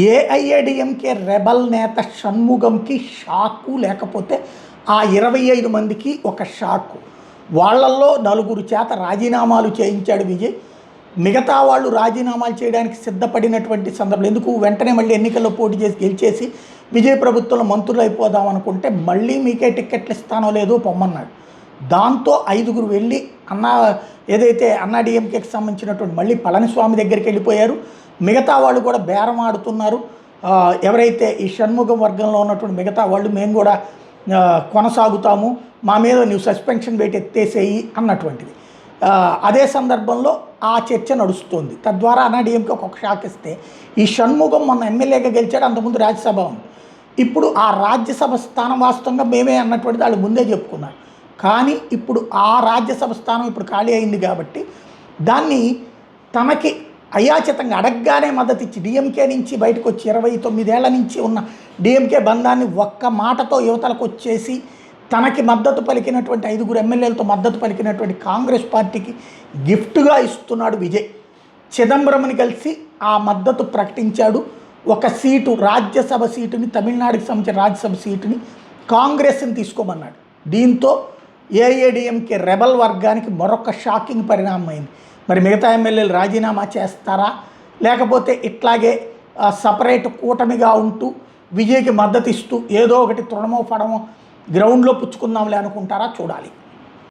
AIADMK rebel నేత షణ్ముగంకి షాకు, లేకపోతే ఆ 25 మందికి ఒక షాకు. వాళ్ళల్లో నలుగురు చేత రాజీనామాలు చేయించాడు విజయ్. మిగతా వాళ్ళు రాజీనామాలు చేయడానికి సిద్ధపడినటువంటి సందర్భంలో ఎందుకు వెంటనే మళ్ళీ ఎన్నికల్లో పోటీ చేసి గెలిచేసి విజయ్ ప్రభుత్వంలో మంత్రులు అయిపోదాం అనుకుంటే మళ్ళీ మీకే టిక్కెట్లు ఇస్తానో లేదో పొమ్మన్నాడు. దాంతో 5గురు వెళ్ళి ఏదైతే అన్నాడీఎంకేకి సంబంధించినటువంటి మళ్ళీ పళనిస్వామి దగ్గరికి వెళ్ళిపోయారు. మిగతా వాళ్ళు కూడా బేరం ఆడుతున్నారు. ఎవరైతే ఈ షణ్ముగం వర్గంలో ఉన్నటువంటి మిగతా వాళ్ళు మేము కూడా కొనసాగుతాము, మా మీద నువ్వు సస్పెన్షన్ వెయిట్ ఎత్తేసేయి అన్నటువంటిది. అదే సందర్భంలో ఆ చర్చ నడుస్తుంది. తద్వారా అన్నాడీఎంకే ఒక షాక్ ఇస్తే ఈ షణ్ముగం మొన్న ఎమ్మెల్యేగా గెలిచాడు, అంతకుముందు రాజ్యసభ ఉంది. ఇప్పుడు ఆ రాజ్యసభ స్థానం వాస్తవంగా మేమే అన్నటువంటిది వాళ్ళు ముందే చెప్పుకున్నారు. కానీ ఇప్పుడు ఆ రాజ్యసభ స్థానం ఇప్పుడు ఖాళీ అయింది కాబట్టి దాన్ని తనకి అయాచితంగా అడగగానే మద్దతు ఇచ్చి డిఎంకే నుంచి బయటకు వచ్చి 29 ఏళ్ల నుంచి ఉన్న డిఎంకే బంధాన్ని ఒక్క మాటతో యువతలకు వచ్చేసి తనకి మద్దతు పలికినటువంటి 5గురు ఎమ్మెల్యేలతో మద్దతు పలికినటువంటి కాంగ్రెస్ పార్టీకి గిఫ్ట్గా ఇస్తున్నాడు విజయ్. చిదంబరంని కలిసి ఆ మద్దతు ప్రకటించాడు. ఒక సీటు రాజ్యసభ సీటుని, తమిళనాడుకి సంబంధించిన రాజ్యసభ సీటుని కాంగ్రెస్ని తీసుకోమన్నాడు. దీంతో ఏఐఏడిఎంకే రెబల్ వర్గానికి మరొక షాకింగ్ పరిణామం అయింది. మరి మిగతా ఎమ్మెల్యేలు రాజీనామా చేస్తారా, లేకపోతే ఇట్లాగే సపరేట్ కూటమిగా ఉంటూ విజయ్కి మద్దతు ఇస్తూ ఏదో ఒకటి తృణమో పడమో గ్రౌండ్లో పుచ్చుకుందాంలే అనుకుంటారా చూడాలి.